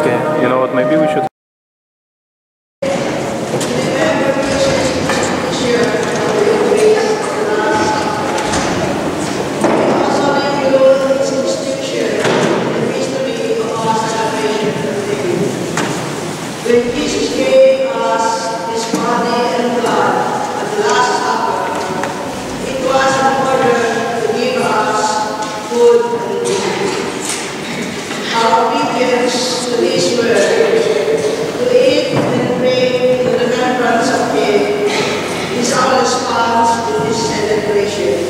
Okay, you know what, maybe we should... When Jesus gave us his body and blood at the Last Supper, it was in order to give us food and drink. Our obedience to his word, to eat and drink in remembrance of him, is our response to this celebration.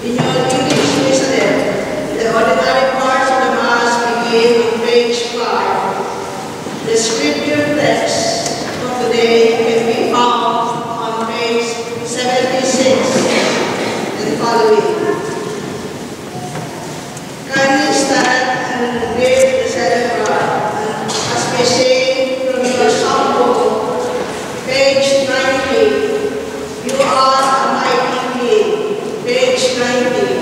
In your English Testament, the ordinary parts of the Mass begin on page 5. The scripture text for today can be found on page 76 and following. Kindly stand and read the celebrant as we sing from your songbook, page 90. You are a mighty king, page 90.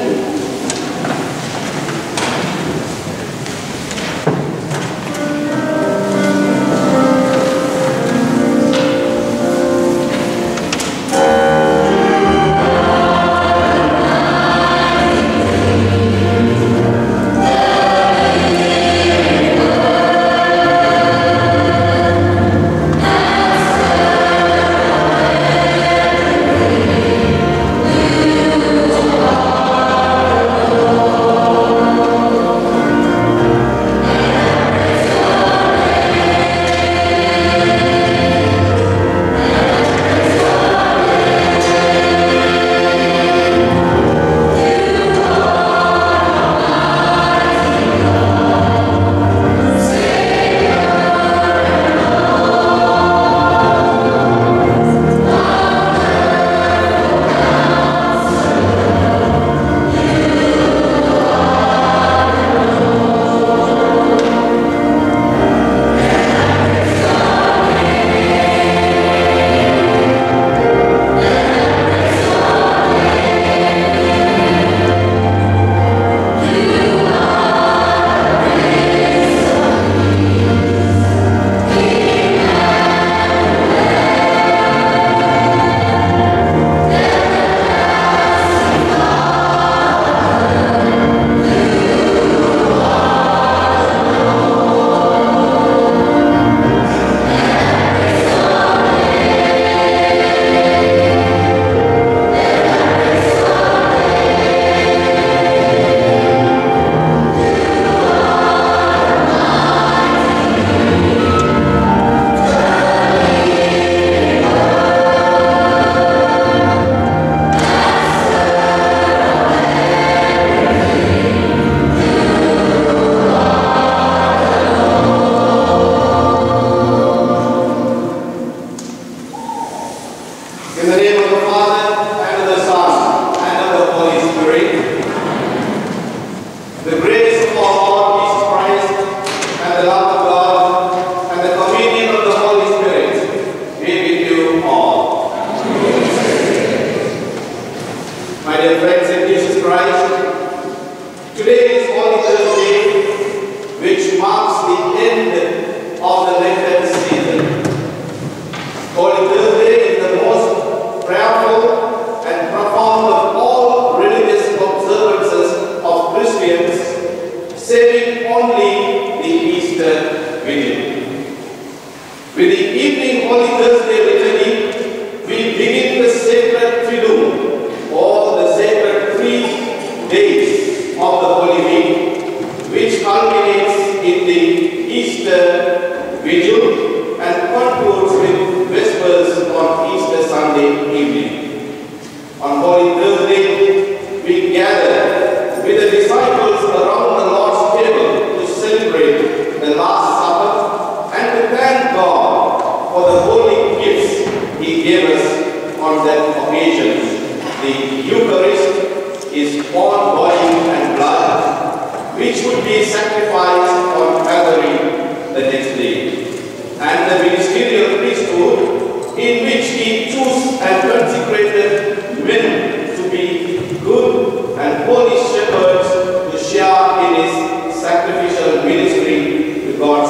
and holy shepherds to share in his sacrificial ministry to God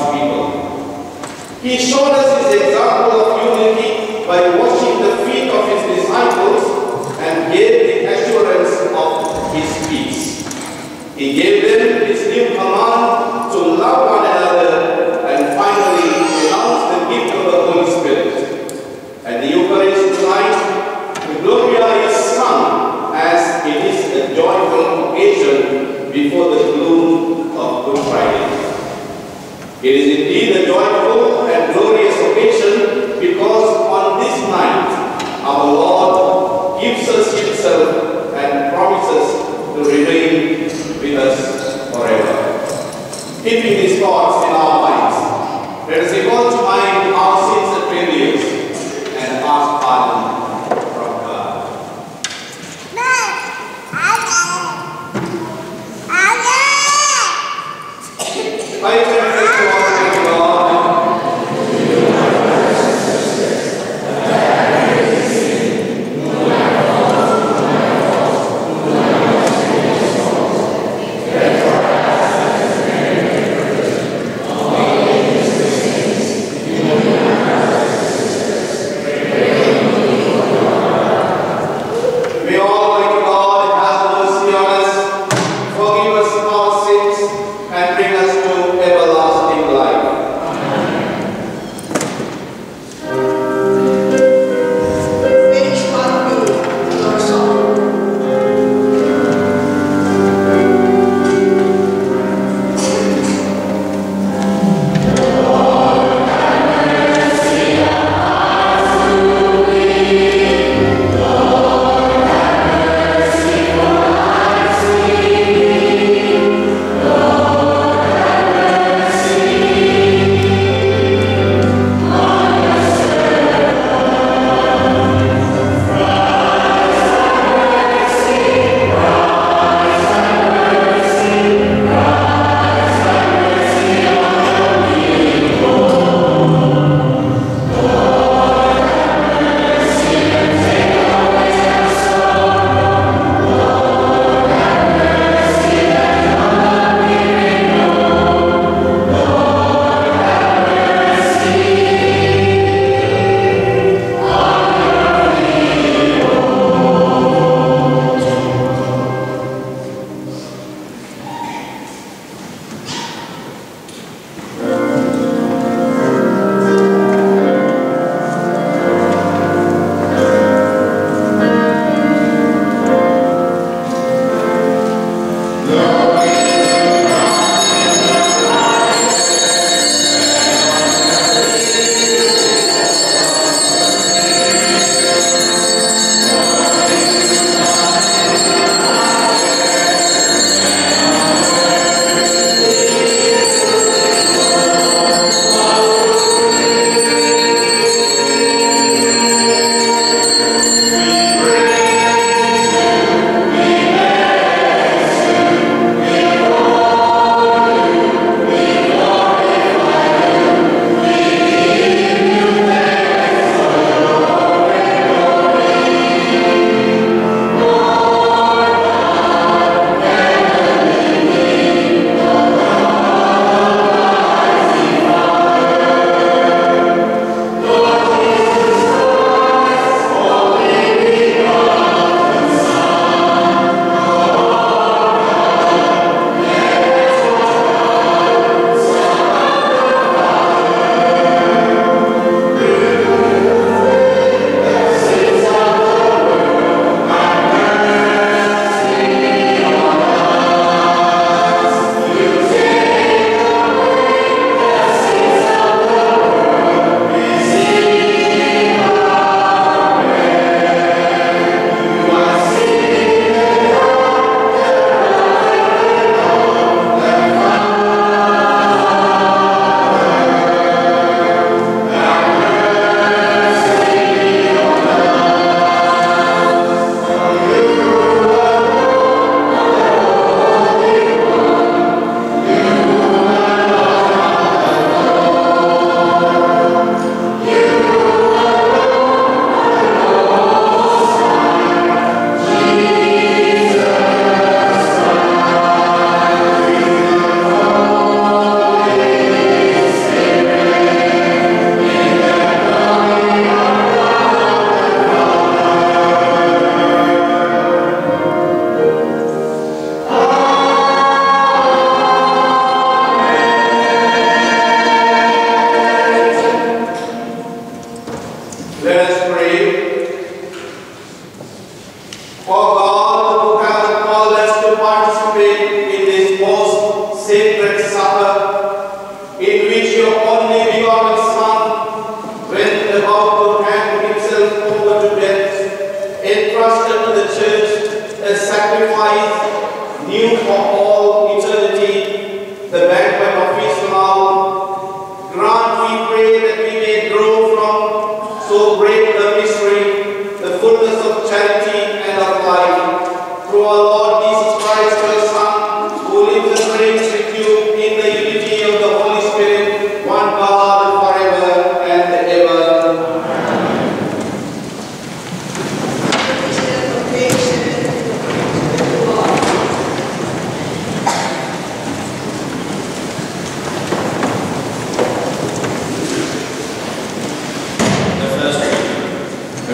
He showed us his example of unity by washing the feet of his disciples and gave the assurance of his peace. He gave them his new command to love one another and finally announced the gift of the Holy Spirit. At the Eucharist tonight, the Gloria is sung as it is a joyful occasion before the gloom of Good Friday. It is indeed a joyful and glorious occasion because on this night our Lord gives us himself and promises to remain with us forever. Keeping these thoughts in our minds, let us recall to mind our sins and failures and ask pardon from God. I confess to Almighty God, may Almighty God have mercy on us, forgive us our sins, and bring us to everlasting life. Finish part B, your song. Lord,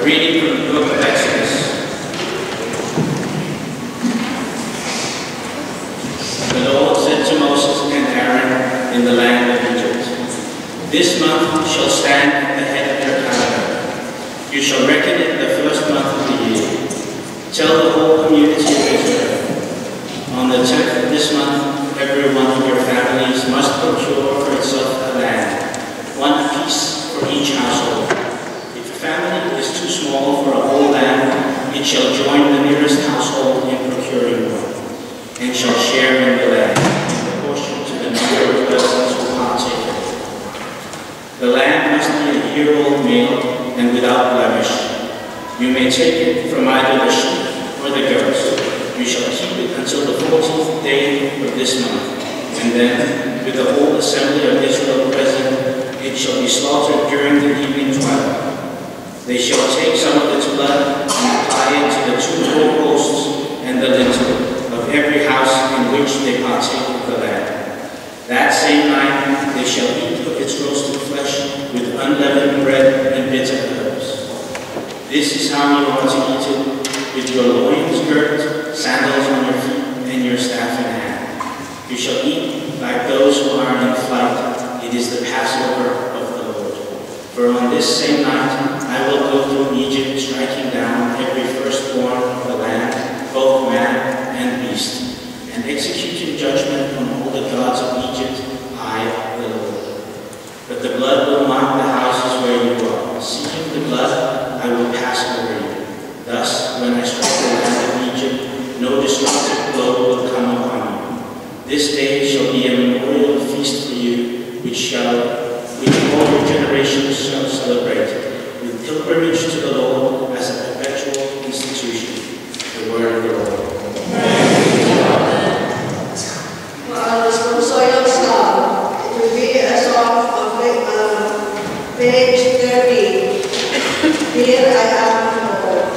reading from the book of Exodus. The Lord said to Moses and Aaron in the land of Egypt, "This month shall stand at the head of your calendar. You shall reckon it the first month of the year. Tell the whole community of Israel, on the 10th of this month, every one of your families must procure for itself a lamb, one apiece for each household. If a family is too small for a whole lamb, it shall join the nearest household in procuring one, and shall share in the lamb, in proportion to the number of persons who partake of it. The lamb must be a year-old male and without blemish. You may take it from either the sheep or the goats. You shall keep it until the 14th day of this month, and then, with the whole assembly of Israel present, it shall be slaughtered during the evening twilight. They shall take some of its blood and apply it to the 2 doorposts and the lintel of every house in which they partake of the lamb. That same night they shall eat of its roasted flesh with unleavened bread and bitter herbs. This is how you are to eat it, with your loins girt, sandals on your feet, and your staff in hand. You shall eat like those who are in flight. It is the Passover of the Lord. For on this same night I will go through Egypt, striking down every firstborn of the land, both man and beast, and executing judgment on all the gods of Egypt, I, the Lord. But the blood will mark the houses where you are. Seeking the blood, I will pass over you. Thus, when I strike the land of Egypt, no destructive blow will come upon you. This day shall be a memorial feast for you, which all your generations shall celebrate, with pilgrimage to the Lord as a perpetual institution. The word of the Lord. Well, the sponsorial psalm, it will be a song of page 30. Here I am, Lord.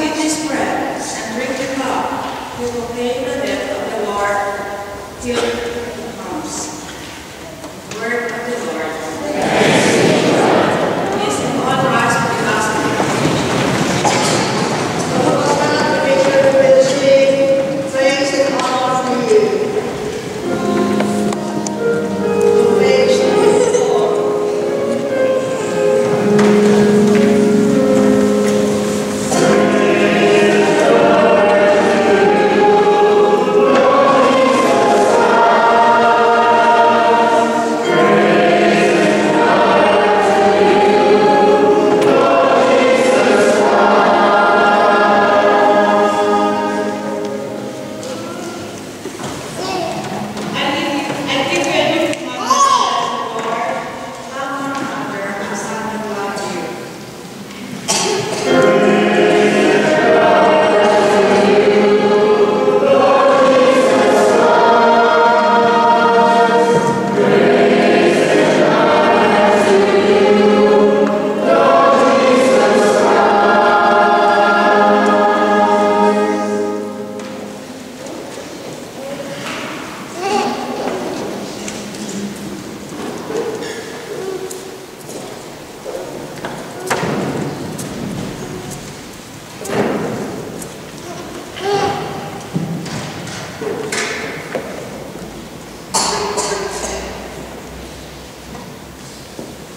eat this bread and drink the cup, we proclaim the death of the Lord till he comes. Word of the Lord. Please all rise for the gospel. Praise and honor for you. Praise the Lord.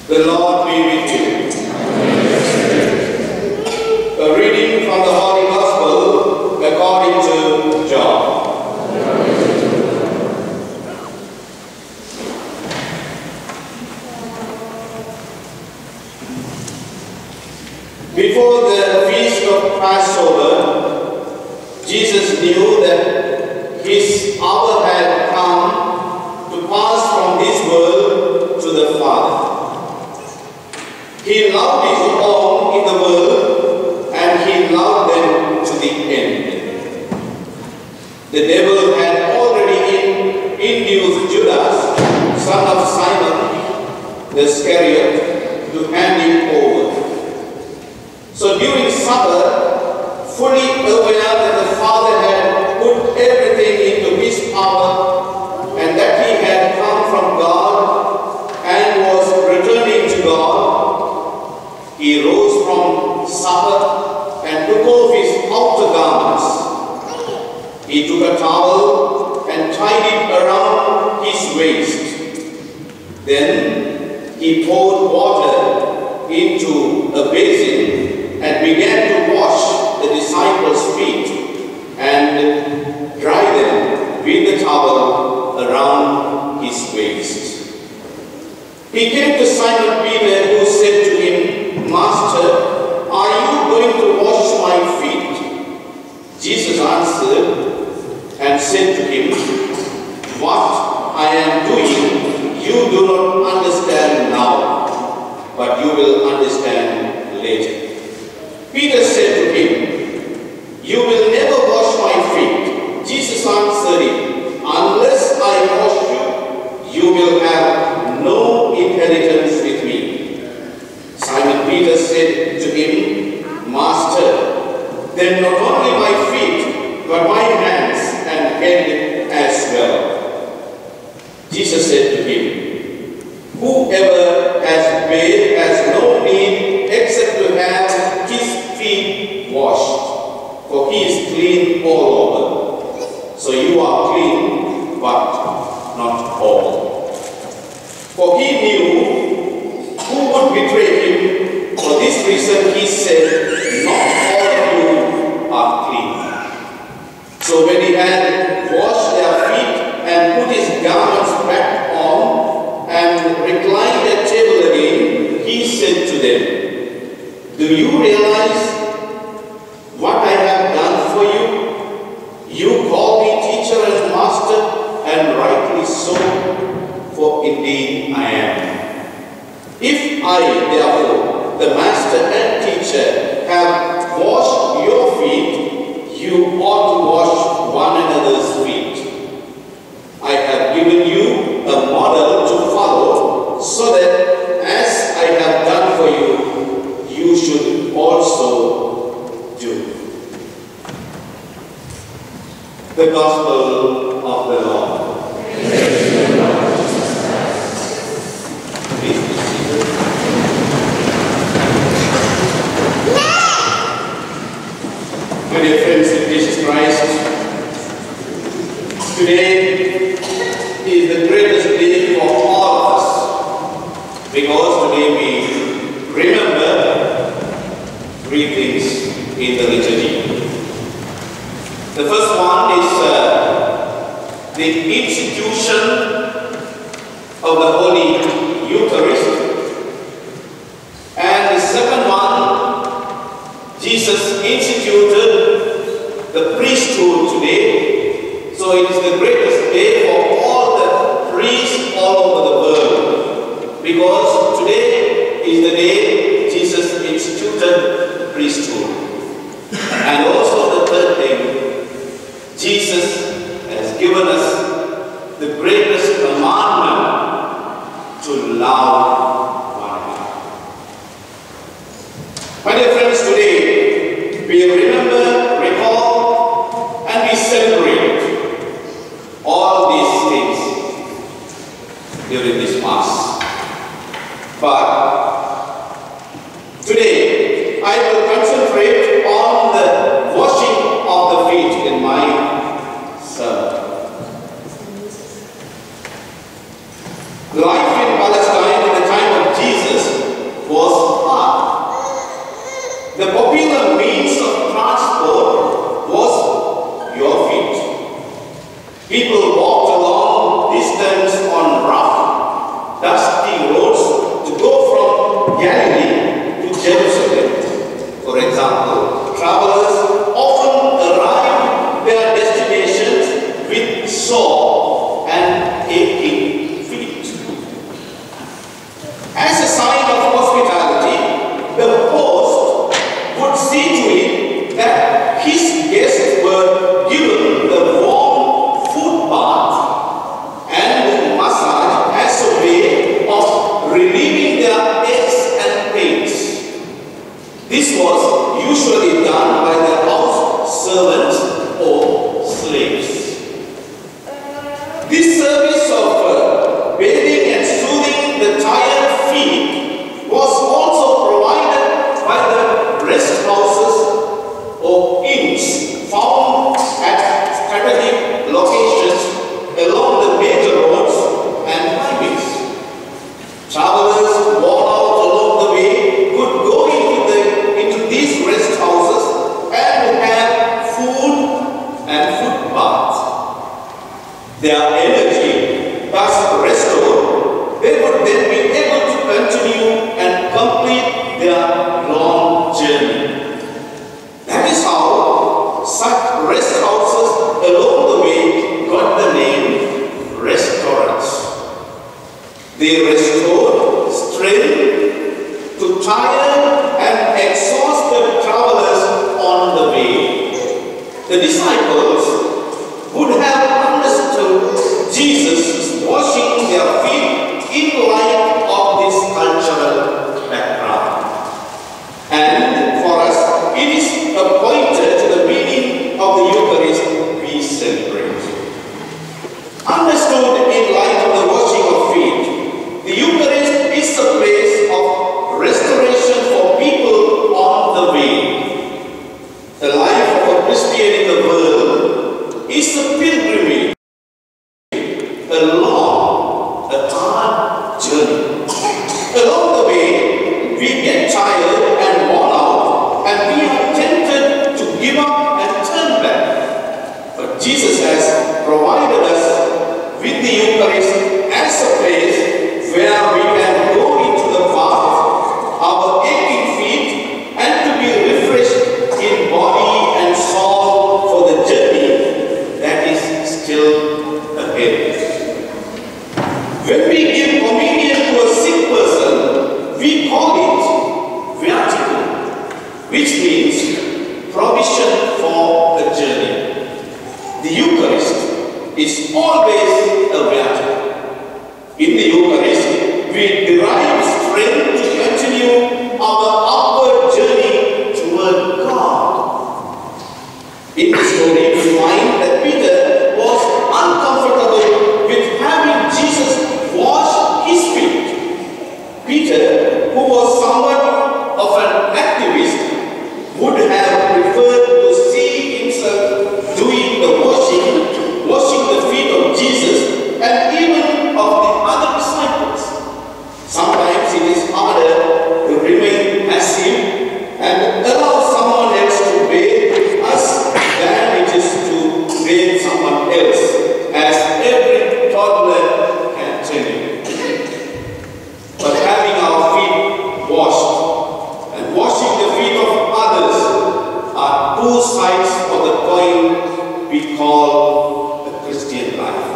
The Lord be with you. A reading from the Holy Gospel according to John. Before the feast of Passover, Jesus knew that his hour had come to pass from this world to the Father. He loved his own in the world, and he loved them to the end. The devil had already induced Judas, son of Simon the Iscariot, to hand him over. So during supper, fully aware that the Father had put everything into his power, and that he had come from God and was returning to God, he rose from supper and took off his outer garments. He took a towel and tied it around his waist. Then he poured water into a basin and began to wash the disciples' feet and dry them with the towel around his waist. He came to Simon Peter, who said to him, "Master, are you going to wash my feet?" Jesus answered and said to him, "What I am doing you do not understand now, but you will understand later." Peter said to him, "You will never wash my feet." Jesus answered him, "Unless I wash you, you will have no inheritance with me." Simon Peter said to him, "Master, then not only my feet, but my hands and head as well." Jesus said to him, "Whoever has bathed has no need except to have his feet washed, for he is clean all over. So you are clean, but not all." For he knew who would betray him. For this reason he said, "Not all of you are clean." So when he had washed their feet and put his garments back on and reclined at table again, he said to them, "Do you realize what I have done for you? You call me teacher and master, and rightly so, for indeed I am. If I, therefore, the master and teacher, have washed your feet, you ought to wash one another's feet. I have given you a model to follow, so that as I have done for you, you should also The Gospel of the Lord. Please be seated. My dear friends in Jesus Christ, today is the greatest day for all of us, because today we remember three things in the liturgy. The first one is the institution of the Holy Eucharist, and the second one, Jesus instituted the priesthood today. So it is the greatest day for all the priests all over the world, because today is the day Jesus instituted priesthood. And also the third thing, Jesus has given us the greatest commandment to love one another. My dear friends, today we remember, recall, and we celebrate all these things during this Mass. But today I will concentrate on the washing of the feet in my sermon. Life in Palestine in the time of Jesus was hard. The popular means of transport was your feet. People walked a long distance on rough, dusty roads to go from Galilee to Jerusalem. For example, travelers often arrived their destinations with sore and aching feet. As a sign of hospitality, the host would see to it that his guests were given the warm foot bath and massage as a way of relieving their aches and pains. This was usually done by the house servants or slaves. This service of bathing and soothing the tired feet was also provided by the rest houses or inns found at strategic locations along the major roads and highways. Travelers worn out along the way could go into these rest houses and have food and foot baths. Their energy thus restored, they would then be able to continue and complete their long journey. That is how such rest houses along the way got the name restaurants. They restored strength to tired and exhausted travelers on the way. The disciples would have understood Jesus washing their feet in light of this cultural background. And for us, it is appointed to the meaning of the Eucharist we celebrate. Understood in light of the washing of feet, the Eucharist is a place of restoration for people on the way. The life of a Christian in the world is a pilgrimage, a long, a hard journey. Along the way, we get tired and worn out, and we are tempted to give up and turn back. But Jesus has provided us with the Eucharist as a place where we can go into the bath, our aching feet, and to be refreshed in body and soul for the journey that is still ahead. When we give communion to a sick person, we call it viaticum, which means provision for the journey. The Eucharist is always a viaticum. In the Eucharist, we derive strength to continue our upward journey toward God. In the story, we find that Peter two sides of the coin we call the Christian life.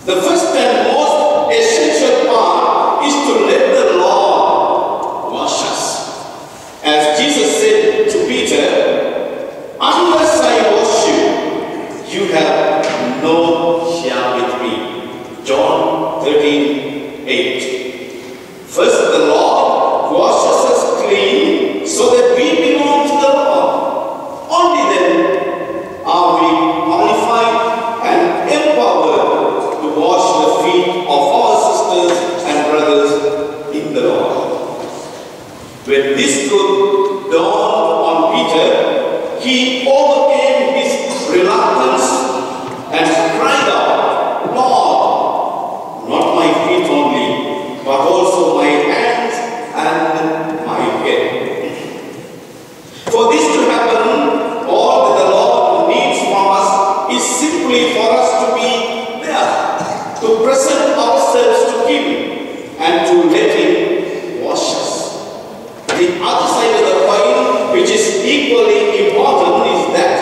The first and most essential part is to let the Lord wash us. As Jesus said to Peter, "Unless I wash you, you have no share with me." John 13:8. First, the Lord washes us clean so that we belong to the Lord. Only then are we qualified and empowered to wash the feet of our sisters and brothers in the Lord. When this truth dawned on Peter, he overcame his reluctance and cried out, "Lord, not my feet only, but also my hands and my head." For this to happen, all that the Lord needs from us is simply for us to be there, to present ourselves to Him and to let Him wash us. The other side of the coin, which is equally important, is that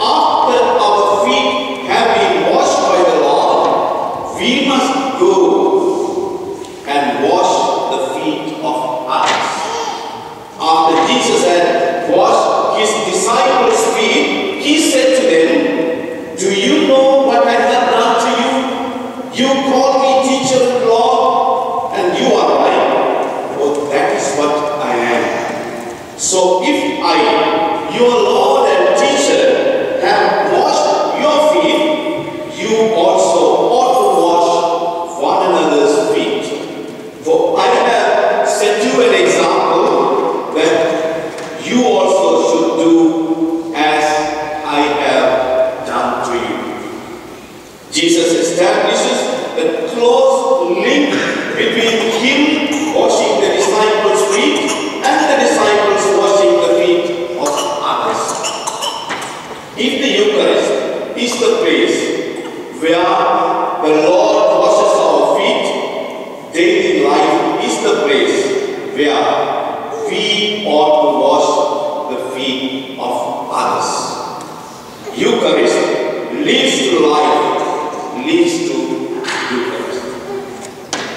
after our feet have been washed by the Lord, we must go and wash the feet of others. After Jesus had washed his disciples' feet, he said to them, "Do you know what I have done to you? You call me teacher and Lord, and you are right, for that is what I am. So if I, your Lord and teacher, have washed your feet, you also ought to wash one another's feet. For I have set you an example that you also should do as I have done to you." Jesus establishes a close link between him washing the disciples' feet and the disciples washing the feet of others. If the Eucharist is the place where the Lord washes our feet, daily life is the place where we ought to wash the feet of others. Eucharist leads to life, leads to Eucharist.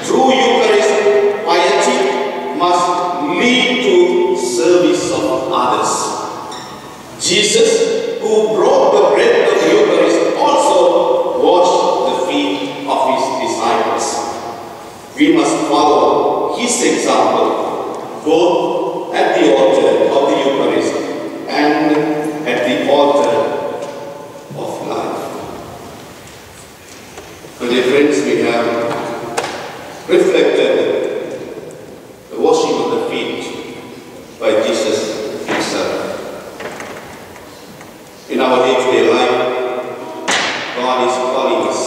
Through Eucharist, piety must lead to service of others. Jesus, who broke the bread of the Eucharist, also washed the feet of his disciples. We must follow his example, both at the altar of the Eucharist and at the altar of life. My dear friends, we have reflected the washing of the feet by Jesus himself. In our day-to-day life, God is calling us,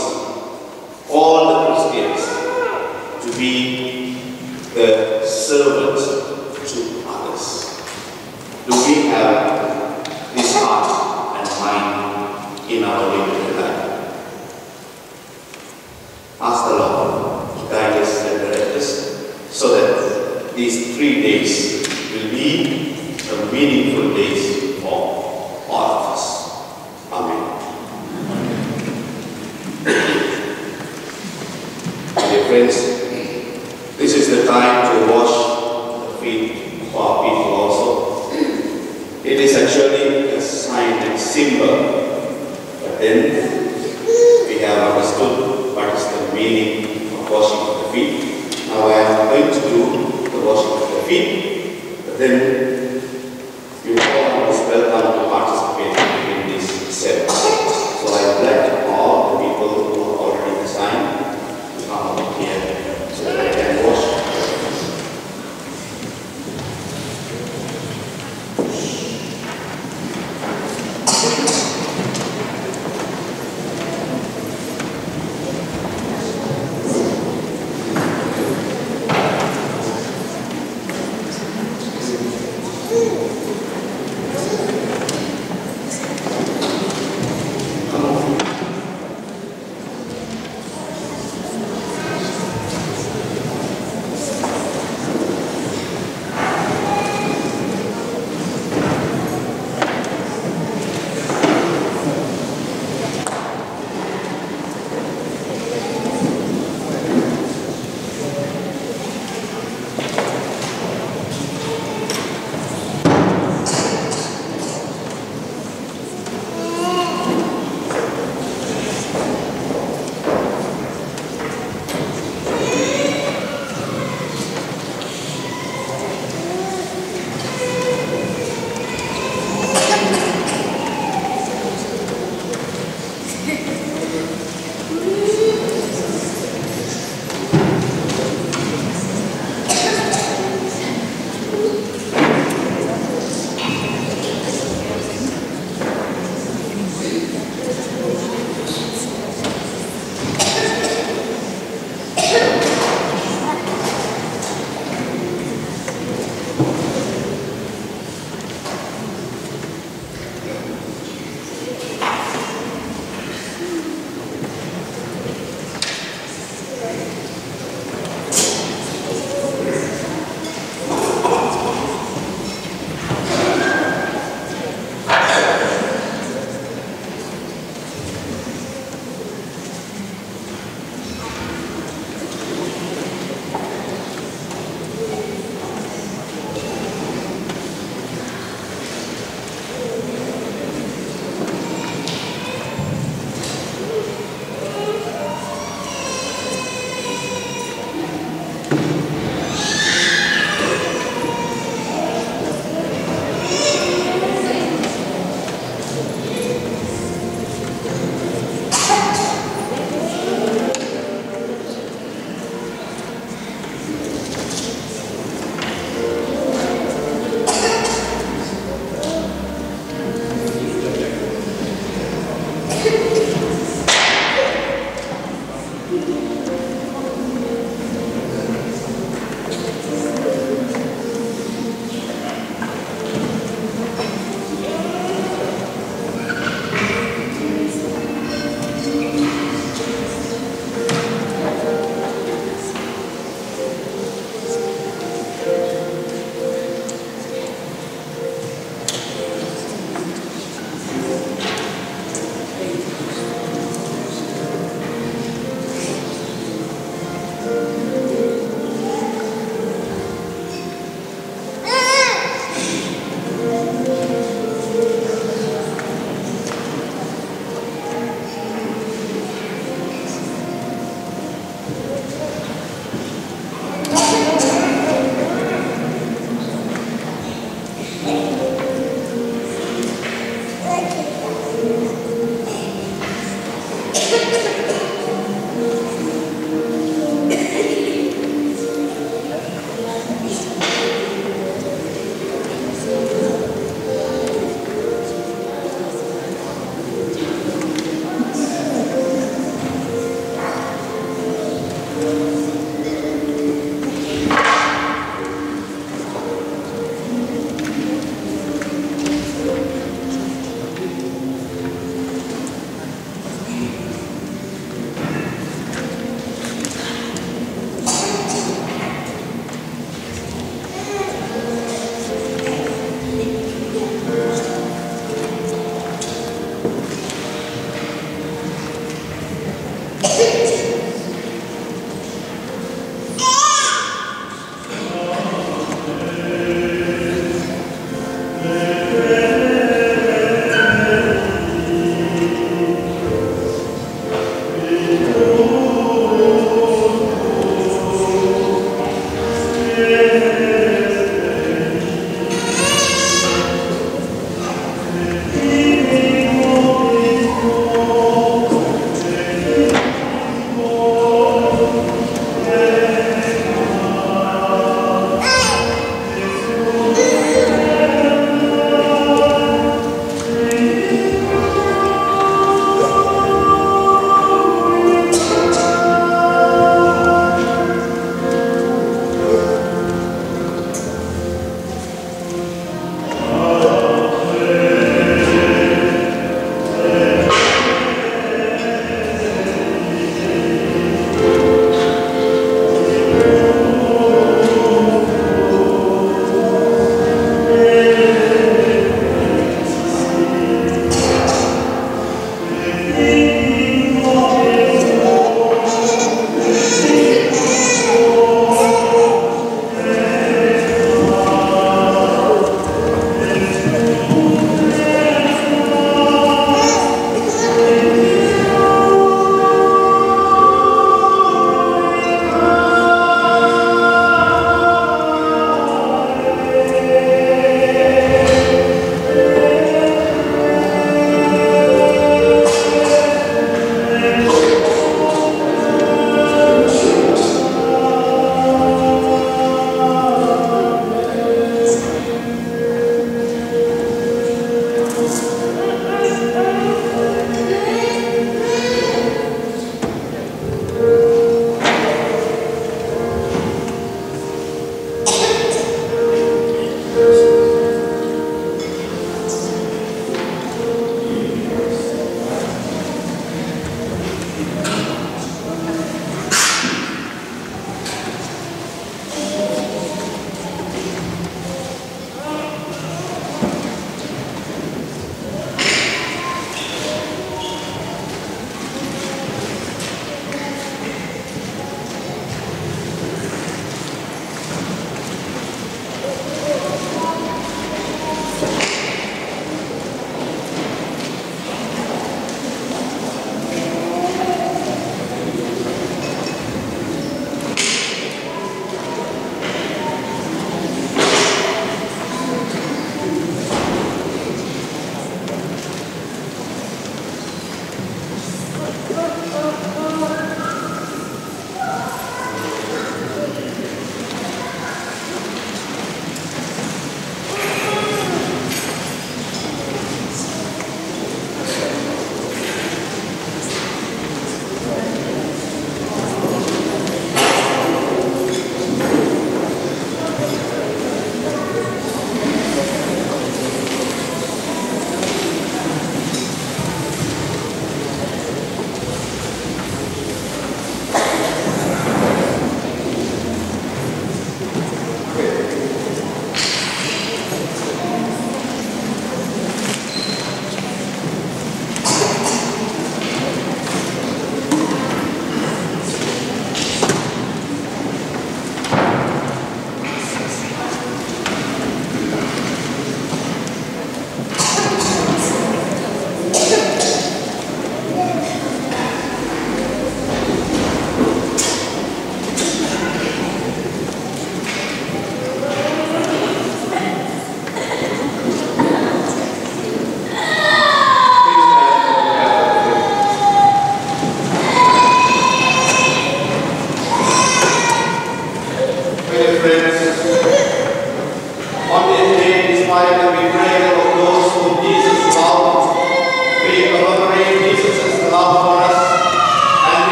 all the Christians, to be the servants to others. Do we have this heart and mind in our day-to-day life? Ask the Lord to guide us and direct us so that these 3 days will be some meaningful days for all of us. Amen. Dear friends, this is the time to wash the feet of our people also. It is actually a sign and symbol, but then we have understood what is the meaning of washing of the feet. Now I am going to do the washing of the feet, but then you all are welcome to participate in this ceremony. So I would like all the people who are already assigned to come up here so that I can wash.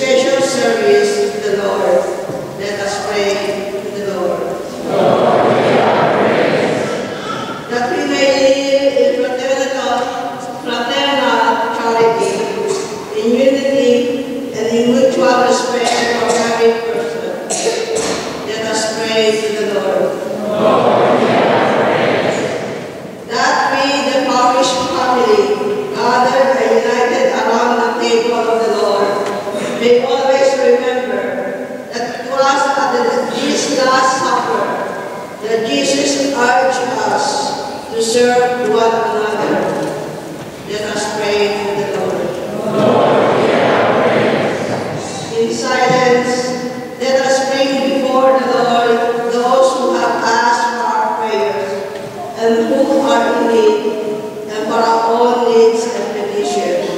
special service to the Lord. Let us pray to the Lord. That we may live in fraternal charity, in unity, and in mutual respect for every person. Let us pray to the Lord. That we, the parish family, gathered and united around the table of the Lord, may always remember that it was at this Last Supper that Jesus urged us to serve one another. Let us pray to the Lord. In silence, let us bring before the Lord those who have asked for our prayers and who are in need, and for our own needs and petitions.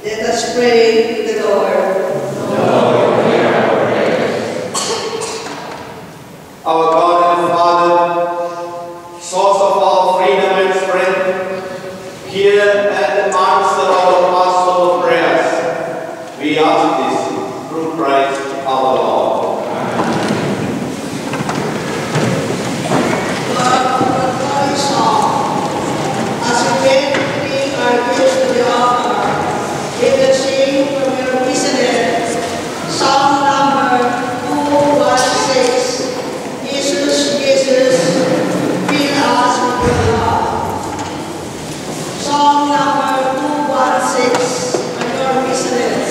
Let us pray to the Lord. Our God and Father, source of all freedom and strength, hear and answer our pastoral prayers. We ask this through Christ our Lord. Lord, our holy song, as we wait to bring our gifts to the altar, we will sing from your Miserere, Psalm number 216. Jesus, Jesus, fill us with your love. Song number 216, from your Miserere.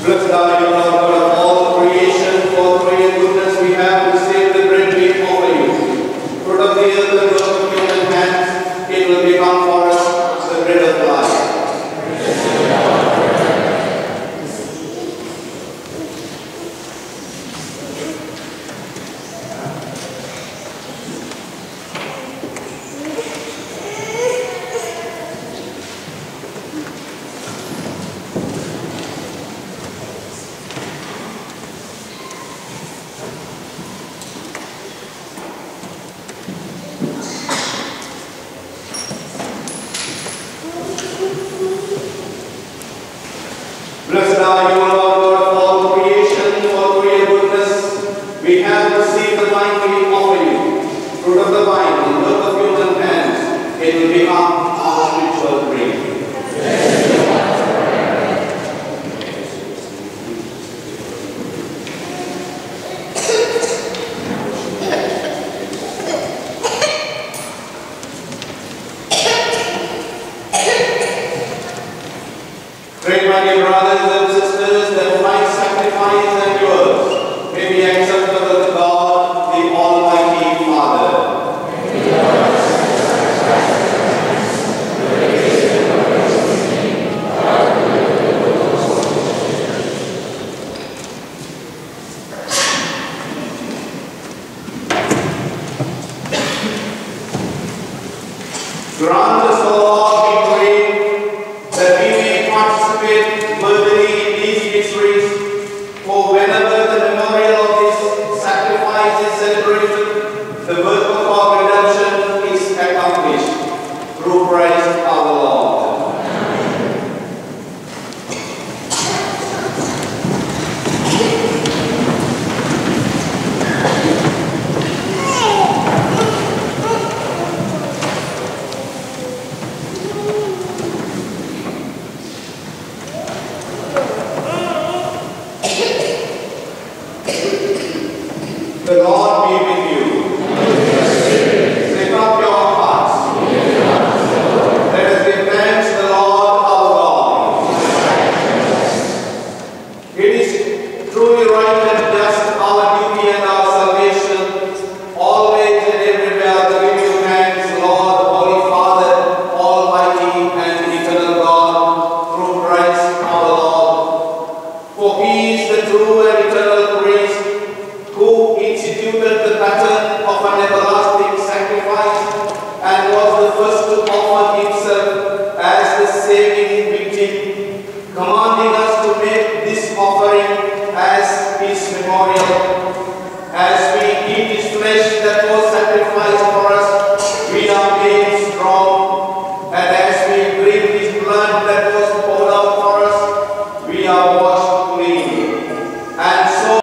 Blessed are you, Lord God of all creation, for through your goodness we have received the bread we offer you. Fruit of the earth and work of human hands, it will become for us the bread of life. Dear brothers and sisters, that my sacrifice and yours may be acceptable to God, the Almighty Father. Grant us, O Lord, we pray, that we may participate worthily in these mysteries, for whenever the memorial of this sacrifice is celebrated, the work of our redemption is accomplished. Through Christ our Lord. The Lord be with you. Lift up your hearts. Let us give thanks to the Lord our God. It is truly right and just, our duty and our salvation, always and everywhere to give you thanks, Lord, Holy Father, Almighty and eternal God, through Christ our Lord. For He is the true and eternal priest, who instituted the pattern of an everlasting sacrifice and was the first to offer himself as the saving victim, commanding us to make this offering as his memorial. As we eat his flesh that was sacrificed for us, we are made strong, and as we drink his blood that was poured out for us, we are washed clean. And so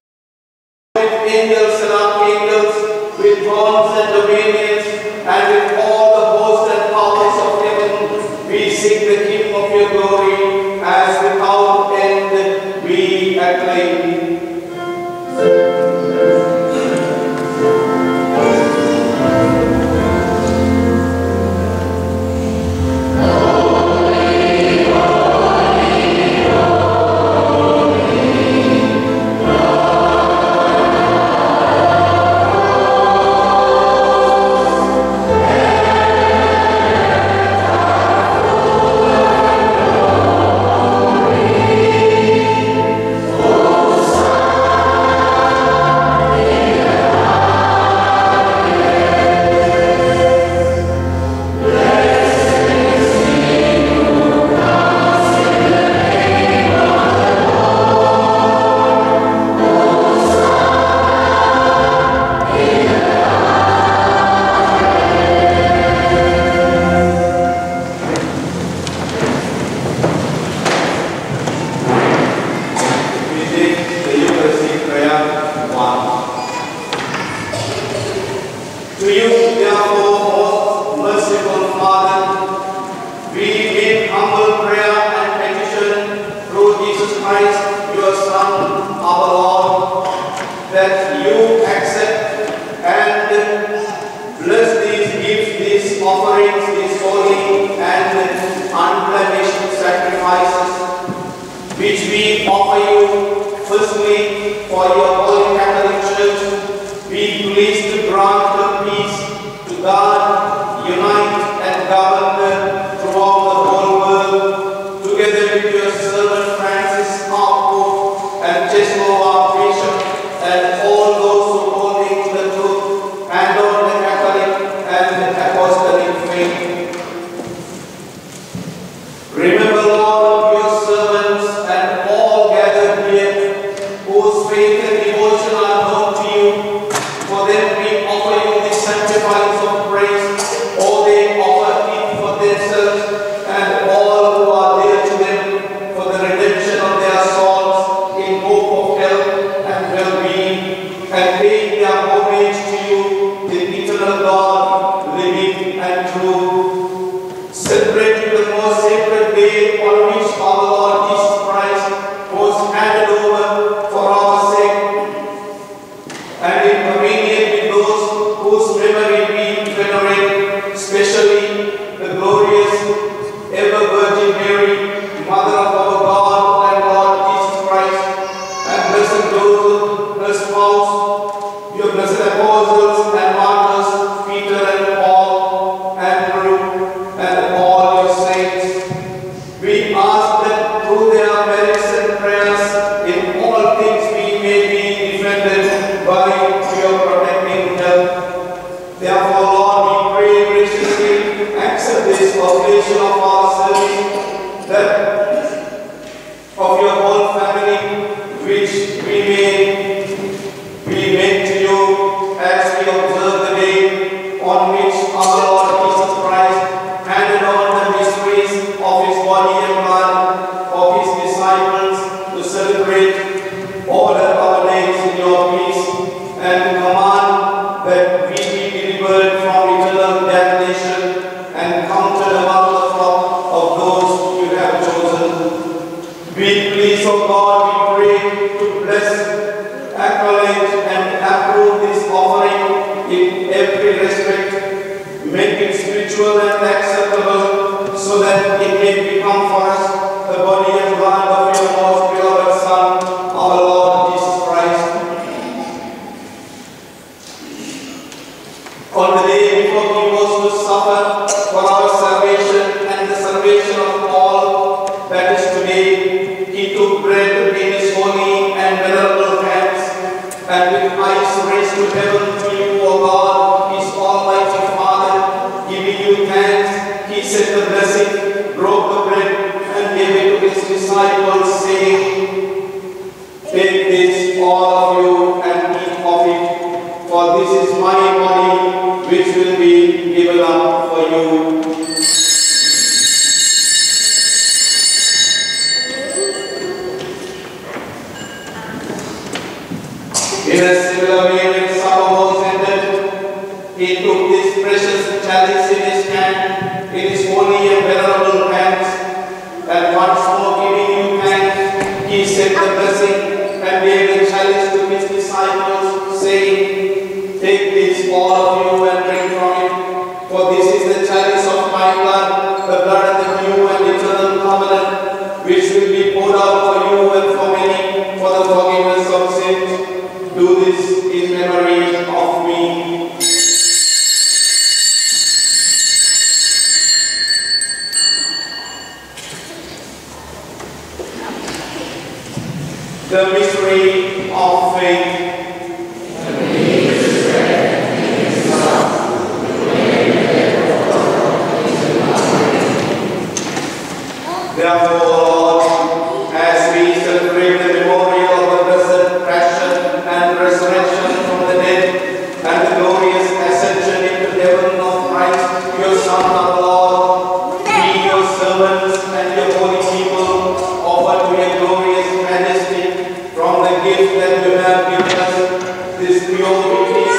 angels and archangels, with thrones and dominions, and with all the hosts and powers of heaven, we sing the hymn of your glory, as without end we acclaim. To you, therefore, most merciful Father, we make humble prayer and petition through Jesus Christ, your Son, our Lord, that you accept and bless these gifts, these offerings, these holy and unblemished sacrifices, which we offer you, firstly, for your holy Catholic Church. Be pleased to grant the peace to God, unite and govern her throughout the whole world, together with your servant Francis, our Pope, and Cesmo, our Bishop, and all those who hold to the truth and on the Catholic and Apostolic faith. Remember, Lord, your servants and all gathered here, whose faith and devotion please, O God, we pray to bless, acknowledge, and approve this offering in every respect. Make it spiritual and acceptable, so that it may become for us the body and blood of your most beloved Son, our Lord Jesus Christ. On the day before he was to suffer for our salvation and the salvation of all that is today, he took bread in his holy and venerable hands, and with eyes raised to heaven to you, O God, his almighty Father, giving you thanks, he said the blessing, broke the bread, and gave it to his disciples, saying, "Take this, all of you, and eat of it, for this is my body, which will be given up for you." In a similar way, when supper was ended, he took this precious chalice in his hand, in his holy and venerable hands, and once more giving you thanks, he said the blessing and gave the chalice to his disciples, saying, "Take this, all of you, and drink from it, for this is the chalice of my blood, the blood of the new and eternal covenant, which will be poured out for you and for many for the forgiveness of sins. Do this in memory of me." The mystery of faith. Therefore, Lord, as we celebrate the memorial of the blessed passion and resurrection from the dead and the glorious ascension into heaven of Christ, your Son, our Lord, we, your servants and your holy people, offer to your glorious majesty from the gift that you have given us, this pure victim,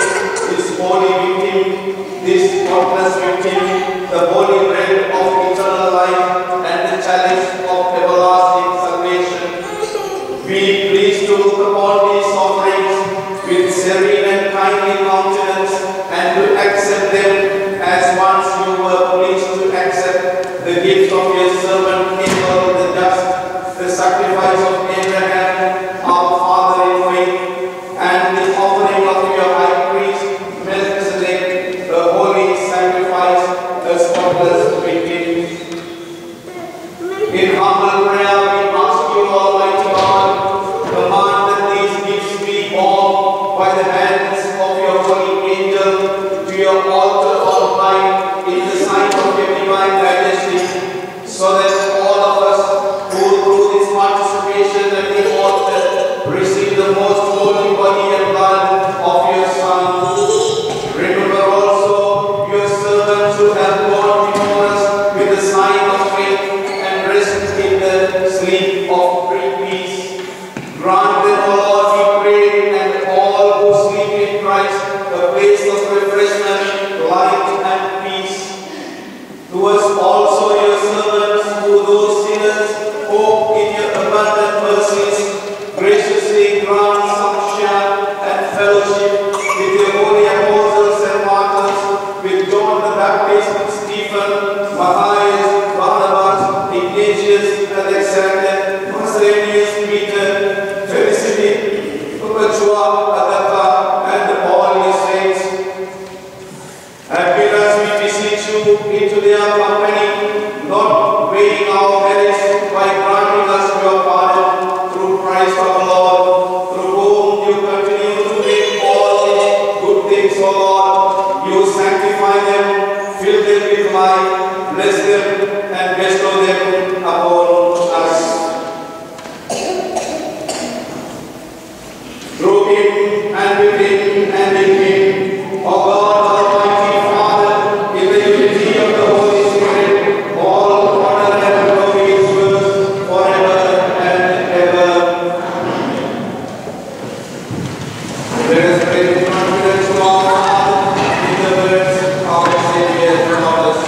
this holy victim, this spotless victim, the holy bread of eternal life, and the chalice of everlasting salvation. Be pleased to look upon these offerings with serene and kindly countenance, and to accept them as once you were pleased to accept the gift of your servant Abel the just, the sacrifice of Abraham, our father in faith, and the offering of your high priest Melchizedek, the holy sacrifice, the spotless victim. In humble prayer, we ask you, Almighty God, command that these gifts be borne by the hands of your holy angel to your altar on high in the sign of your divine majesty, so that all of us who through this participation at the altar receive the most holy body and blood of your Son. Remember also your servants who have gone before us with the sign of faith and rest in the sleep of peace. Grant them, O Lord, we pray, and all who sleep in Christ, a place of refreshment, light, and peace. To us also, your servants, who those sinners hope in your abundant mercies, graciously grant some share and fellowship with your holy apostles and martyrs, with John the Baptist, Stephen, Matthias, Barnabas, Ignatius, Alexander, Macedonius, Peter, Felicity, Perpetua, Agatha, and all your saints. Admit us, we beseech you, into their company, not weighing our merits, by granting us your pardon through Christ our Lord, through whom you continue to make all good things, O Lord. You sanctify them, fill them with life, bless them, and bestow them upon us. Through him, and with him, and in him, O God, Almighty Father, in the unity of the Holy Spirit, all honor and glory is yours forever and ever. Let us pray with confidence to our Father in the words our Savior taught us.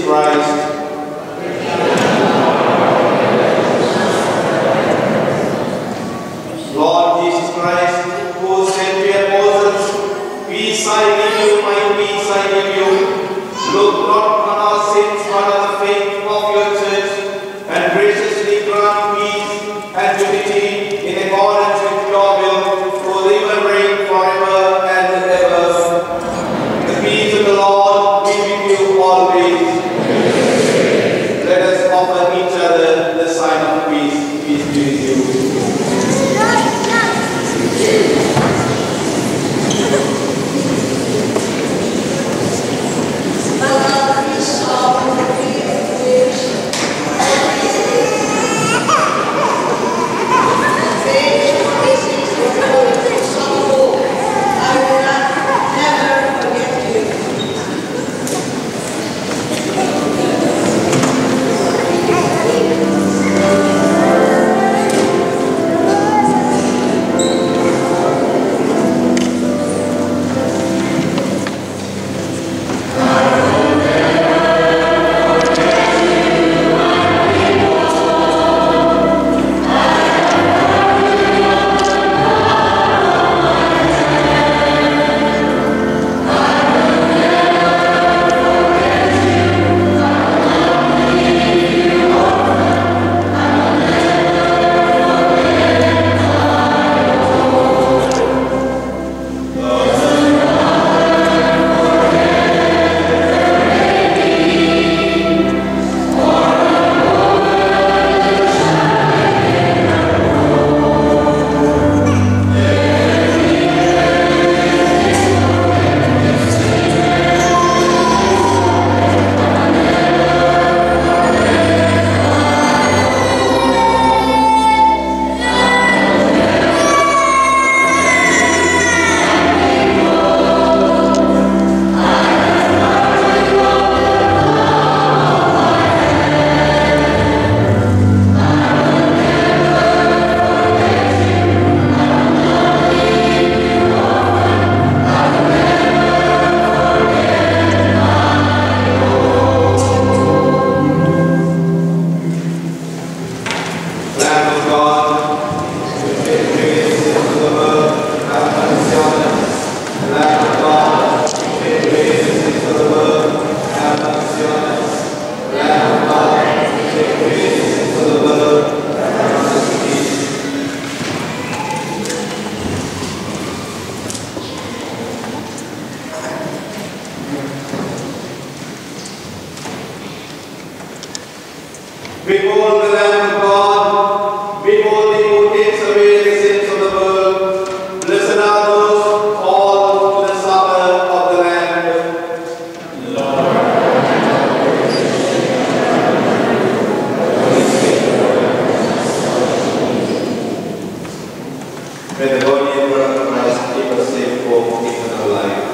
Christ. Lord Jesus Christ, who said to your Moses, peace I give you, my peace I give you. Look not on our sins, but on the faith of your church, and graciously grant peace and unity in accordance with your will, who live and reign forever and ever. The peace of the Lord be with you always. Let us offer each other the sign of peace. Peace be with you. Behold the Lamb of God, behold him who takes away the sins of the world. Blessed are those called to the supper of the Lamb. Lord. May the body and blood of Christ keep us safe for eternal life.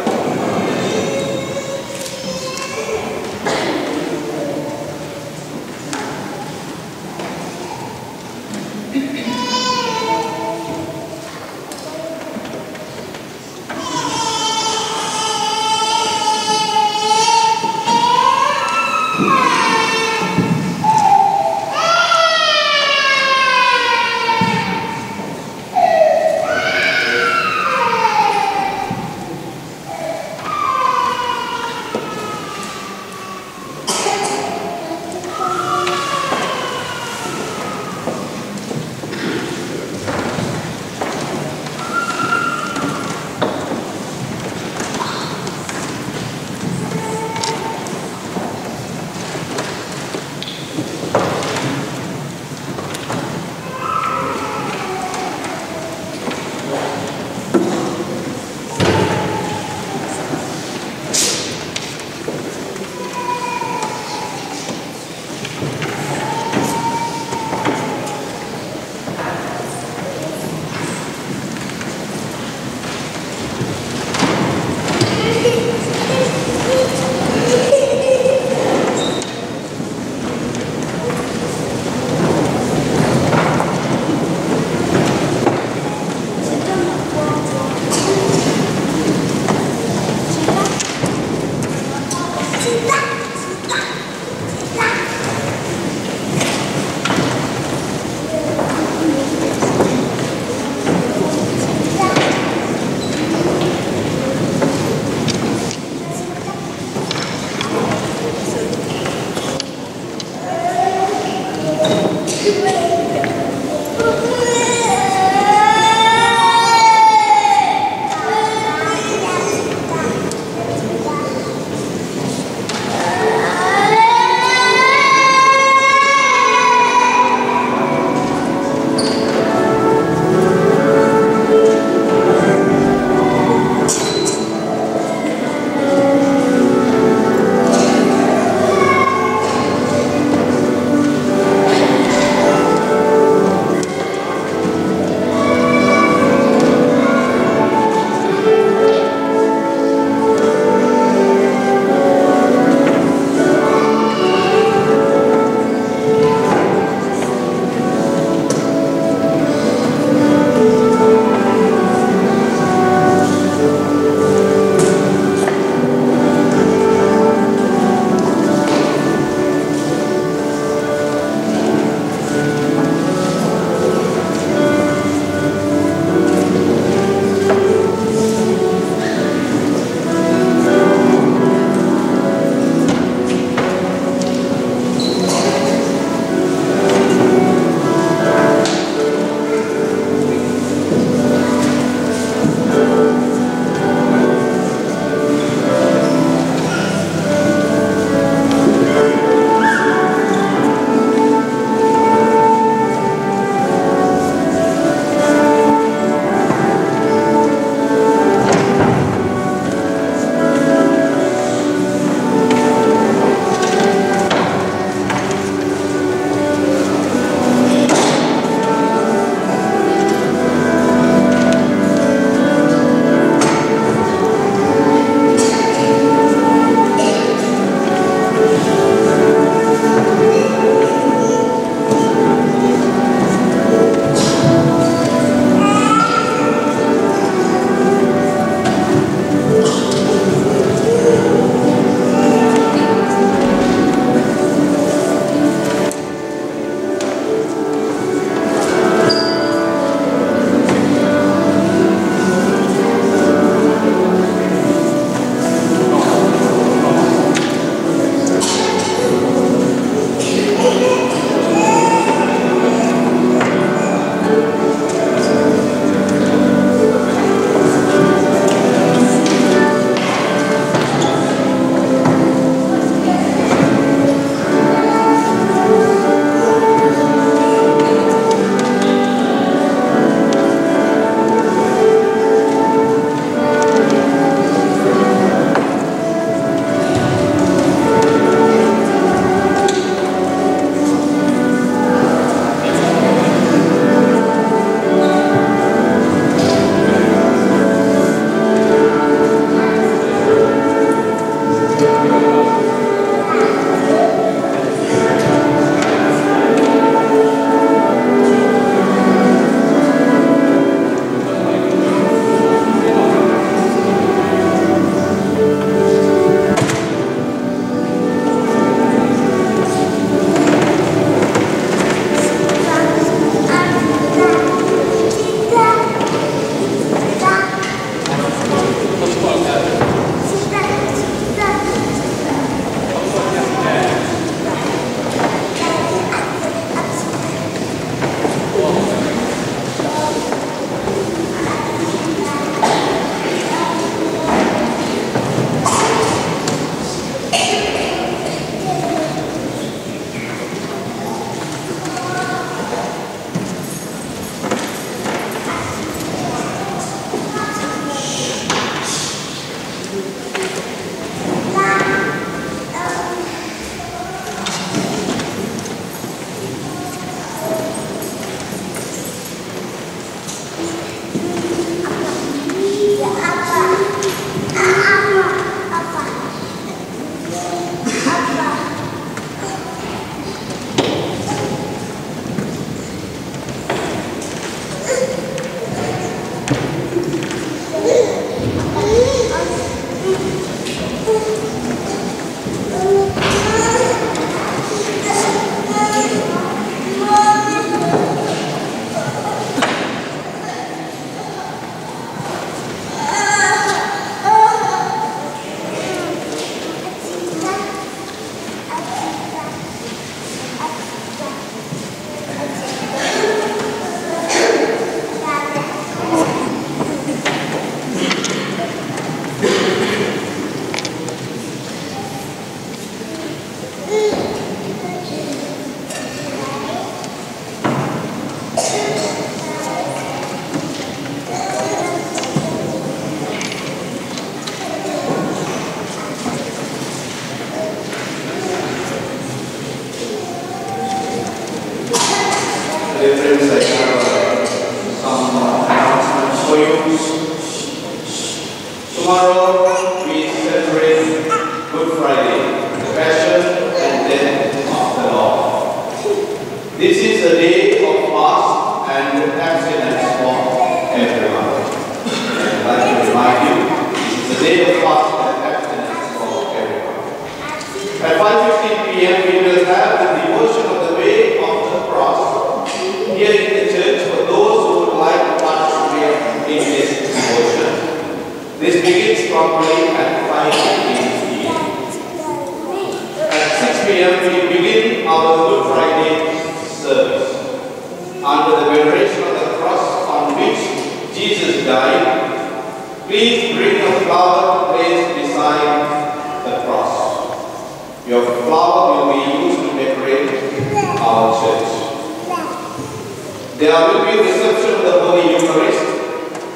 might be reception of the Holy Eucharist,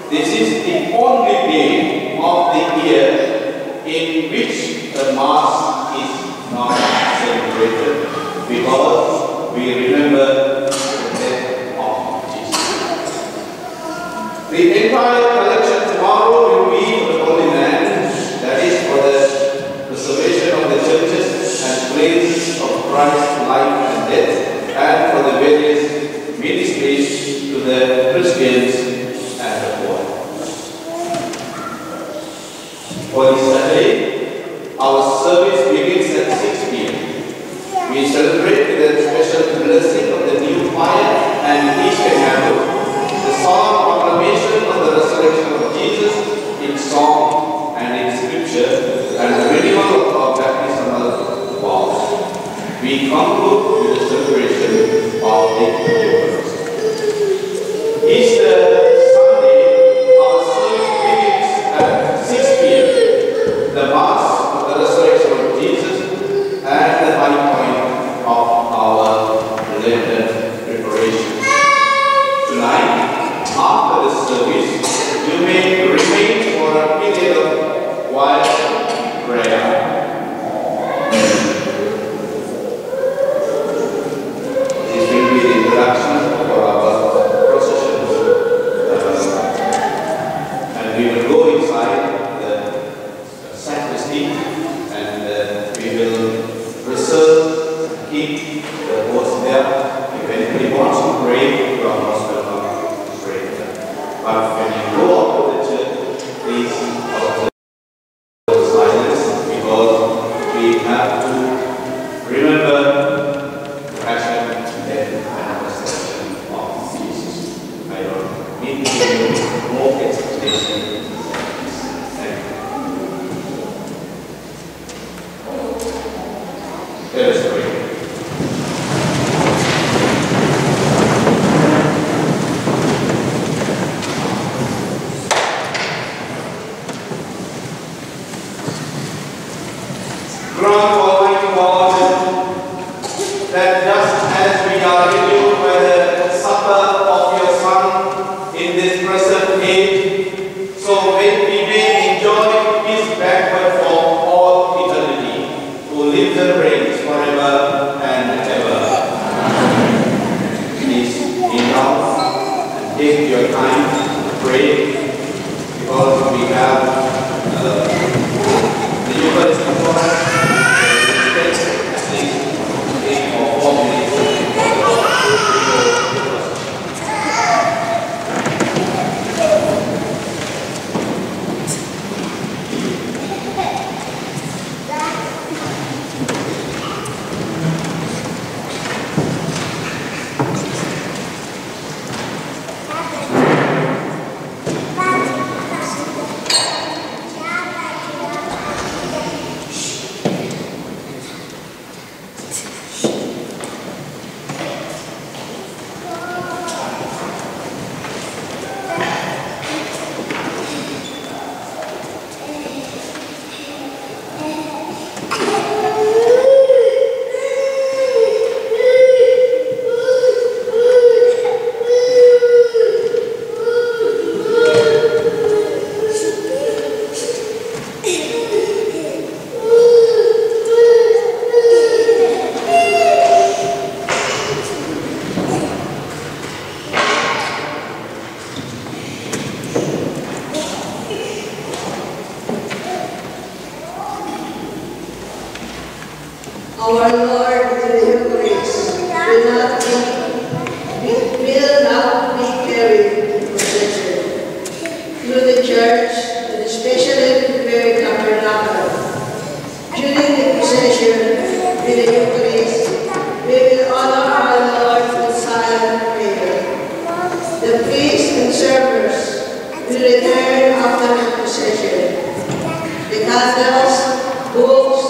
this is the only day of the year in which the Mass is not celebrated, because we remember the death of Jesus. The entire collection tomorrow will be for the Holy Land, that is for the preservation of the churches and places of Christ's life and death, and for the various ministries to the Christians and the poor. For this Saturday, our service begins at 6 p.m. We celebrate with a special blessing of the new fire and Easter candle, the solemn proclamation of the resurrection of Jesus in song and in scripture, and the renewal of our baptismal vows. We conclude with the celebration of the Eucharist. Easter Sunday, our service begins at 6 p.m. The Mass of the resurrection of Jesus and the high point of our Lenten preparation. Tonight, after the service, you may remain for a period of quiet prayer. This will be the introduction for our procession. And we will go inside the sacristy and we will reserve, keep the host there. If anybody wants to pray, you are most welcome to pray there. But when you go out to the church, please observe silence, because we have to remember the passion, death, and resurrection of Jesus. I don't need to give you more explanation. Thank you. Let us pray. Grant, Almighty God, that just as we are renewed by the supper of your Son in this present age, so when we may enjoy his banquet for all eternity, who lives and reigns forever and ever. Please kneel down and take your time to pray, because we have the Eucharist before us. Our Lord in the Eucharist will not be carried in procession through the church to the specially prepared tabernacle. During the procession with the Eucharist, we will honor our Lord with silent prayer. The priests and servers will return after the procession. The candles, books,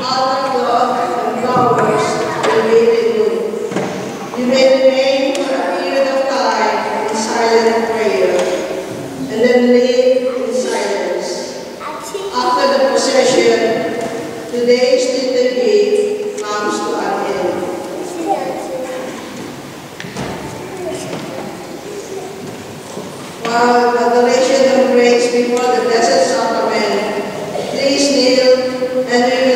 altar cloth, and flowers will be removed. You may remain for a period of time in silent prayer, and then leave in silence. After the procession, today's liturgy comes to an end. our adoration and praise before the Blessed Sacrament. Please kneel and we will